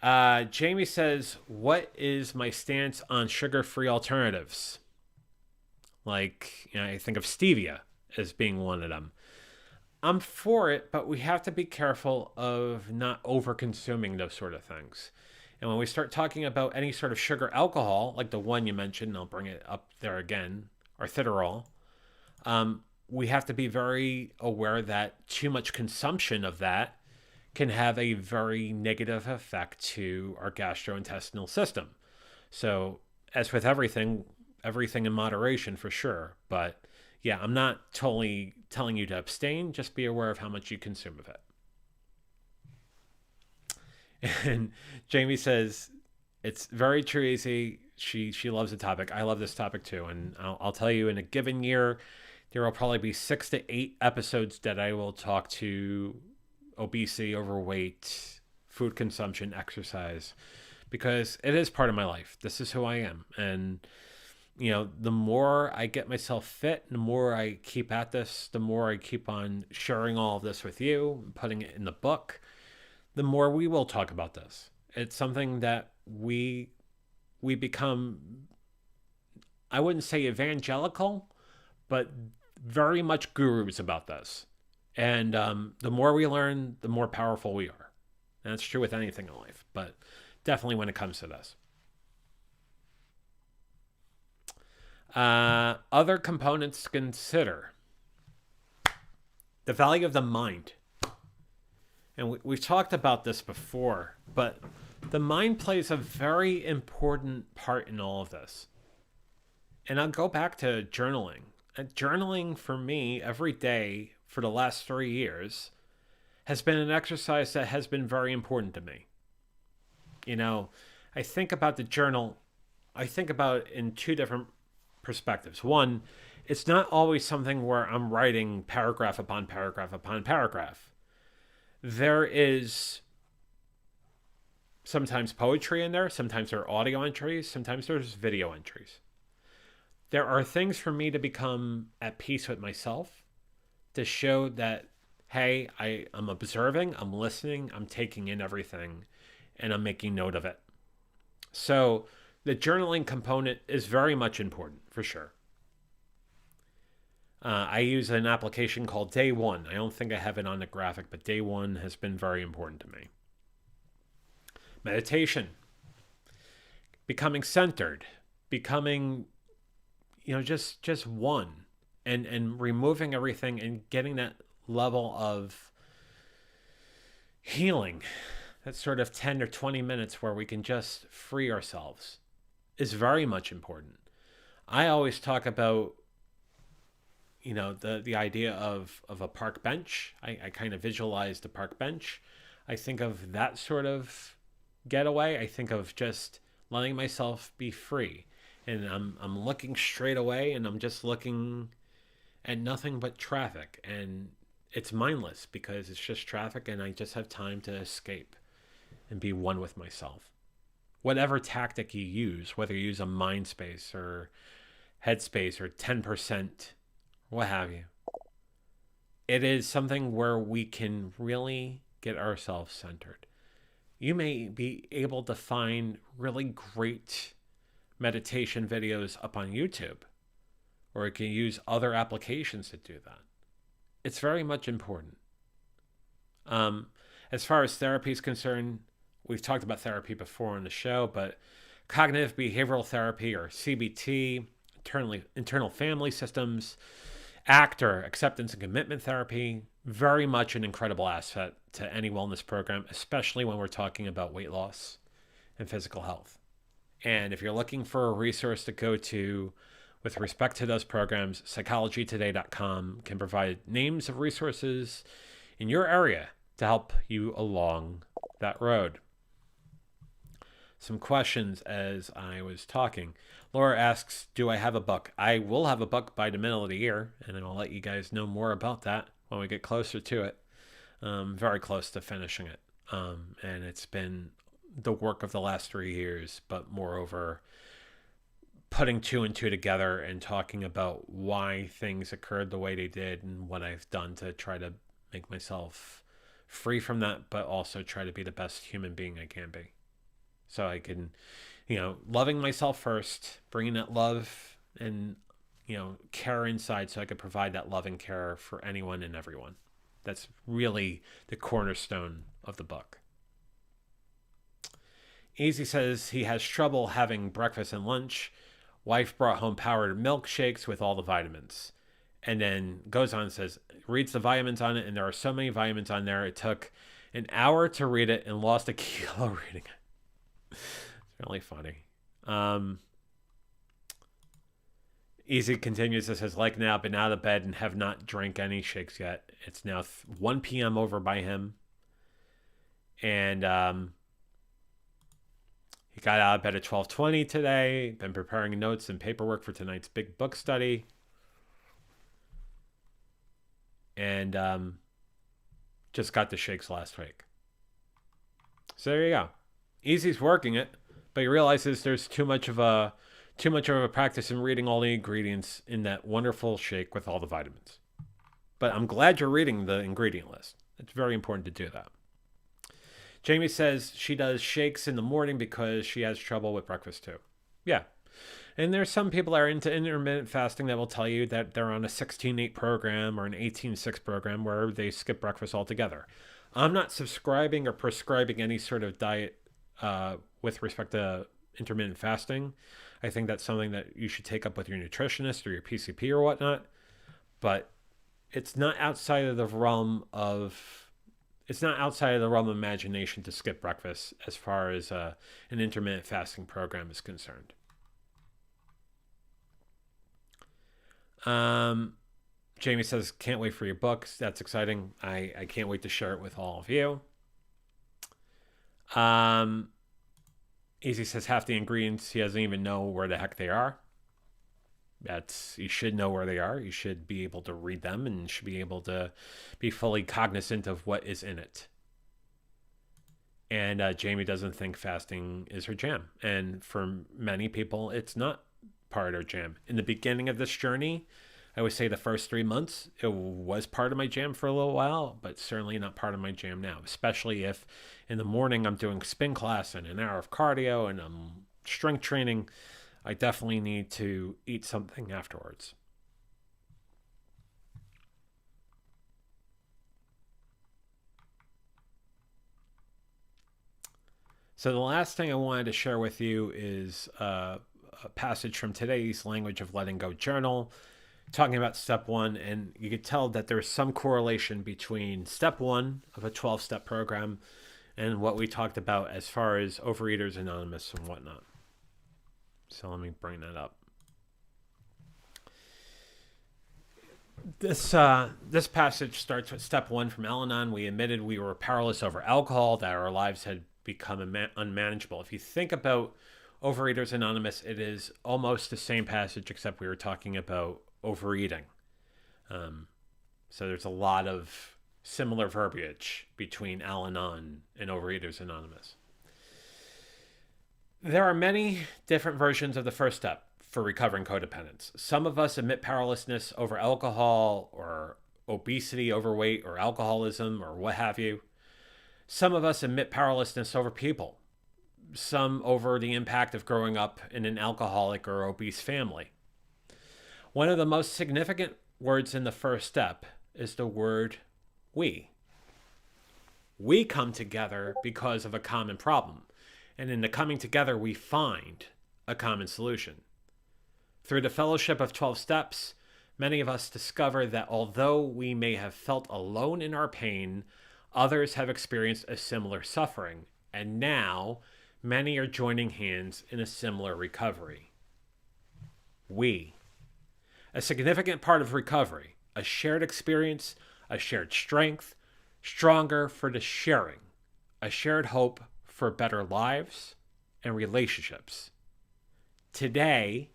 Jamie says, what is my stance on sugar-free alternatives? Like, I think of stevia as being one of them. I'm for it, but we have to be careful of not over-consuming those sort of things. And when we start talking about any sort of sugar alcohol, like the one you mentioned, I'll bring it up there again, arthitarol, we have to be very aware that too much consumption of that can have a very negative effect to our gastrointestinal system. So, as with everything in moderation for sure. But yeah, I'm not totally telling you to abstain. Just be aware of how much you consume of it. And Jamie says, it's very true, easy. She loves the topic. I love this topic too. And I'll tell you, in a given year, there will probably be 6 to 8 episodes that I will talk to obesity, overweight, food consumption, exercise, because it is part of my life. This is who I am. And the more I get myself fit, the more I keep at this, the more I keep on sharing all of this with you, putting it in the book, the more we will talk about this. It's something that we become, I wouldn't say evangelical, but very much gurus about this. And the more we learn, the more powerful we are. And that's true with anything in life, but definitely when it comes to this. Other components to consider. The value of the mind. And we've talked about this before, but the mind plays a very important part in all of this. And I'll go back to journaling. Journaling for me every day for the last 3 years has been an exercise that has been very important to me. I think about the journal, I think about it in 2 different perspectives. One, it's not always something where I'm writing paragraph upon paragraph upon paragraph. There is sometimes poetry in there, sometimes there are audio entries, sometimes there's video entries. There are things for me to become at peace with myself, to show that, hey, I'm observing, I'm listening, I'm taking in everything, and I'm making note of it. So the journaling component is very much important, for sure. I use an application called Day One. I don't think I have it on the graphic, but Day One has been very important to me. Meditation. Becoming centered. Becoming, just one. And removing everything and getting that level of healing. That sort of 10 or 20 minutes where we can just free ourselves is very much important. I always talk about, the idea of a park bench. I kind of visualize the park bench. I think of that sort of getaway. I think of just letting myself be free. And I'm looking straight away and I'm just looking and nothing but traffic. And it's mindless because it's just traffic and I just have time to escape and be one with myself. Whatever tactic you use, whether you use a mind space or headspace or 10%, what have you, it is something where we can really get ourselves centered. You may be able to find really great meditation videos up on YouTube, or you can use other applications to do that. It's very much important. As far as therapy is concerned, we've talked about therapy before on the show, but cognitive behavioral therapy, or CBT, internal family systems, ACT, or acceptance and commitment therapy, very much an incredible asset to any wellness program, especially when we're talking about weight loss and physical health. And if you're looking for a resource to go to with respect to those programs, psychologytoday.com can provide names of resources in your area to help you along that road. Some questions as I was talking. Laura asks, do I have a book? I will have a book by the middle of the year, and I'll let you guys know more about that when we get closer to it. Very close to finishing it. And it's been the work of the last 3 years, but moreover, putting 2 and 2 together and talking about why things occurred the way they did and what I've done to try to make myself free from that, but also try to be the best human being I can be. So I can, loving myself first, bringing that love and, care inside so I could provide that love and care for anyone and everyone. That's really the cornerstone of the book. Easy says he has trouble having breakfast and lunch. Wife brought home powdered milkshakes with all the vitamins. And then goes on and says, reads the vitamins on it, and there are so many vitamins on there. It took an hour to read it and lost a kilo reading it. It's really funny. Easy continues. It says, like now, been out of bed and have not drank any shakes yet. It's now 1 p.m. over by him. And he got out of bed at 12:20 today. Been preparing notes and paperwork for tonight's big book study. And just got the shakes last week. So there you go. Easy's working it, but he realizes there's too much of a practice in reading all the ingredients in that wonderful shake with all the vitamins. But I'm glad you're reading the ingredient list. It's very important to do that. Jamie says she does shakes in the morning because she has trouble with breakfast too. Yeah. And there's some people that are into intermittent fasting that will tell you that they're on a 16-8 program or an 18-6 program where they skip breakfast altogether. I'm not subscribing or prescribing any sort of diet with respect to intermittent fasting. I think that's something that you should take up with your nutritionist or your PCP or whatnot. But it's not outside of the realm of imagination to skip breakfast as far as an intermittent fasting program is concerned. Jamie says, can't wait for your books. That's exciting. I can't wait to share it with all of you. Easy says half the ingredients he doesn't even know where the heck they are. You should know where they are. You should be able to read them and should be able to be fully cognizant of what is in it. And Jamie doesn't think fasting is her jam. And for many people, it's not part of their jam. In the beginning of this journey, I would say the first 3 months, it was part of my jam for a little while, but certainly not part of my jam now, especially if in the morning I'm doing spin class and an hour of cardio and I'm strength training. I definitely need to eat something afterwards. So the last thing I wanted to share with you is a passage from today's Language of Letting Go journal, talking about step 1, and you could tell that there's some correlation between step 1 of a 12-step program and what we talked about as far as Overeaters Anonymous and whatnot. So let me bring that up. This passage starts with step 1 from Al-Anon. We admitted we were powerless over alcohol, that our lives had become unmanageable. If you think about Overeaters Anonymous, it is almost the same passage, except we were talking about overeating. So there's a lot of similar verbiage between Al Anon and Overeaters Anonymous. There are many different versions of the first step for recovering codependence. Some of us admit powerlessness over alcohol or obesity, overweight, or alcoholism, or what have you. Some of us admit powerlessness over people. Some over the impact of growing up in an alcoholic or obese family. One of the most significant words in the first step is the word we. We come together because of a common problem. And in the coming together, we find a common solution. Through the fellowship of 12 steps, many of us discover that although we may have felt alone in our pain, others have experienced a similar suffering. And now, many are joining hands in a similar recovery. We. A significant part of recovery, a shared experience, a shared strength, stronger for the sharing, a shared hope for better lives and relationships. Today,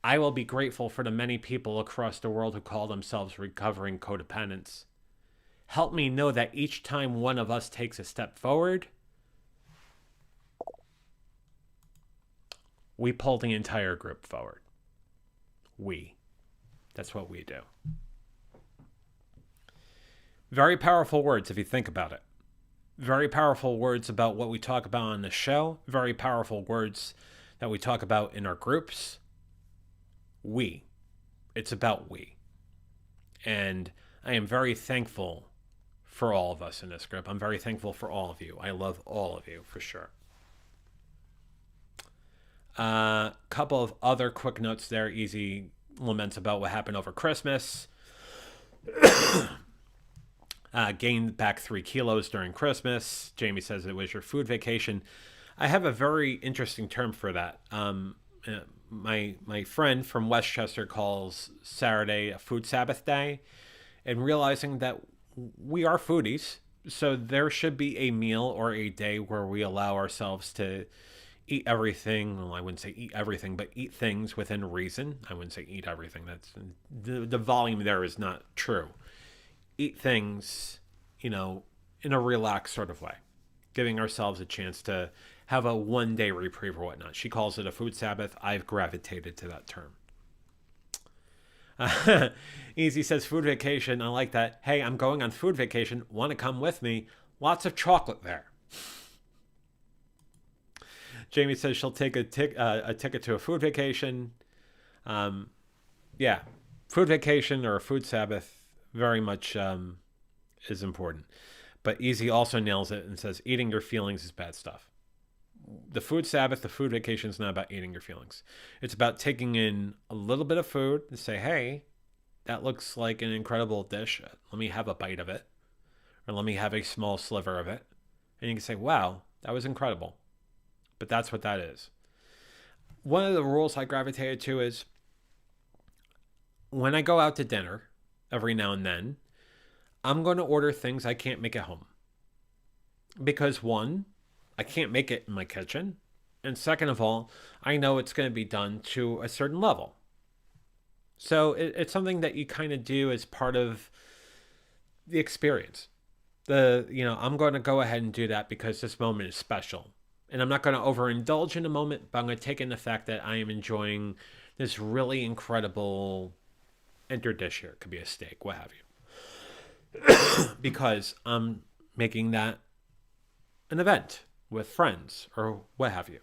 I will be grateful for the many people across the world who call themselves recovering codependents. Help me know that each time one of us takes a step forward, we pull the entire group forward. We. That's what we do. Very powerful words if you think about it. Very powerful words about what we talk about on the show. Very powerful words that we talk about in our groups. We. It's about we. And I am very thankful for all of us in this group. I'm very thankful for all of you. I love all of you for sure. Couple of other quick notes there. Easy laments about what happened over Christmas. Gained back 3 kilos during Christmas. Jamie says it was your food vacation. I have a very interesting term for that. My friend from Westchester calls Saturday a food Sabbath day, and realizing that we are foodies, so there should be a meal or a day where we allow ourselves to eat everything. Well, I wouldn't say eat everything, but eat things within reason. I wouldn't say eat everything. That's the volume there is not true. Eat things, in a relaxed sort of way, giving ourselves a chance to have a one-day reprieve or whatnot. She calls it a food Sabbath. I've gravitated to that term. Easy says food vacation. I like that. Hey, I'm going on food vacation. Want to come with me? Lots of chocolate there. Jamie says she'll take a ticket to a food vacation. Yeah, food vacation or a food Sabbath very much is important. But Easy also nails it and says eating your feelings is bad stuff. The food Sabbath, the food vacation is not about eating your feelings. It's about taking in a little bit of food and say, hey, that looks like an incredible dish. Let me have a bite of it. Or let me have a small sliver of it. And you can say, wow, that was incredible. But that's what that is. One of the rules I gravitated to is when I go out to dinner, every now and then, I'm going to order things I can't make at home. Because one, I can't make it in my kitchen. And second of all, I know it's going to be done to a certain level. So it's something that you kind of do as part of the experience. I'm going to go ahead and do that because this moment is special. And I'm not going to overindulge in the moment, but I'm going to take in the fact that I am enjoying this really incredible enter dish here. It could be a steak, what have you. Because I'm making that an event with friends or what have you.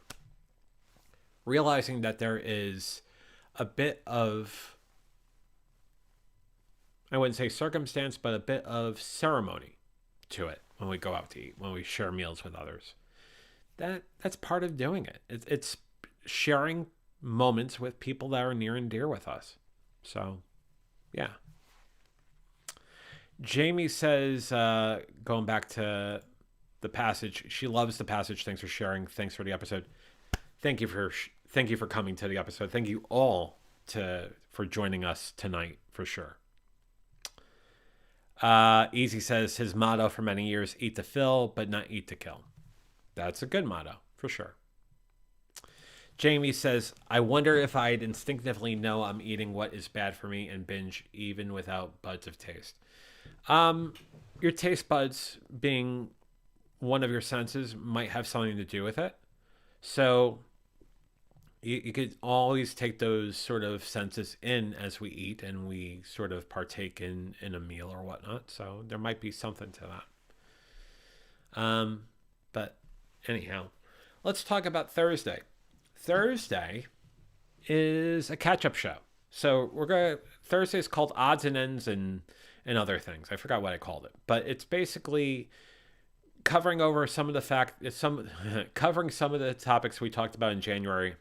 Realizing that there is a bit of, I wouldn't say circumstance, but a bit of ceremony to it when we go out to eat, when we share meals with others. That's part of doing it. It's sharing moments with people that are near and dear with us. So, yeah. Jamie says, going back to the passage, she loves the passage. Thanks for sharing. Thanks for the episode. Thank you for coming to the episode. Thank you all for joining us tonight for sure. Easy says his motto for many years: eat to fill, but not eat to kill. That's a good motto for sure. Jamie says, I wonder if I'd instinctively know I'm eating what is bad for me and binge even without buds of taste. Your taste buds being one of your senses might have something to do with it. So you could always take those sort of senses in as we eat and we sort of partake in a meal or whatnot. So there might be something to that. But anyhow, let's talk about Thursday. Thursday is a catch-up show. So Thursday is called Odds and Ends and other things. I forgot what I called it, but it's basically covering over covering some of the topics we talked about in January,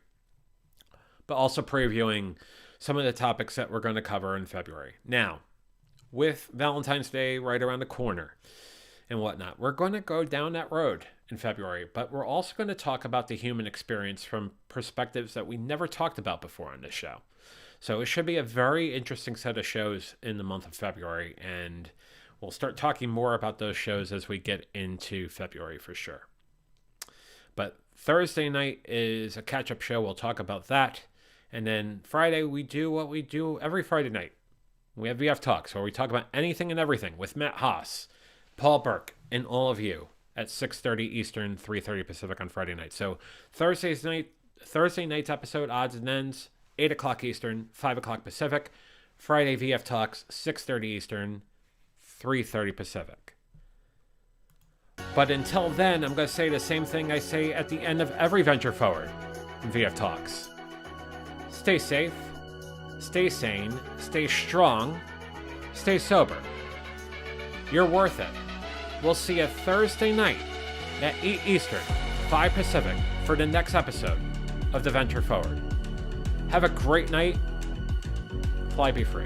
but also previewing some of the topics that we're going to cover in February. Now, with Valentine's Day right around the corner and whatnot, we're going to go down that road in February, but we're also going to talk about the human experience from perspectives that we never talked about before on this show. So it should be a very interesting set of shows in the month of February, and we'll start talking more about those shows as we get into February for sure. But Thursday night is a catch-up show. We'll talk about that. And then Friday, we do what we do every Friday night. We have VF Talks, where we talk about anything and everything with Matt Haas, Paul Burke, and all of you at 6:30 Eastern, 3:30 Pacific on Friday night. So Thursday night's episode, Odds and Ends, 8 o'clock Eastern, 5 o'clock Pacific. Friday, VF Talks, 6:30 Eastern, 3:30 Pacific. But until then, I'm going to say the same thing I say at the end of every Venture Forward in VF Talks. Stay safe, stay sane, stay strong, stay sober. You're worth it. We'll see you Thursday night at 8 Eastern, 5 Pacific for the next episode of the Venture Forward. Have a great night. Fly be free.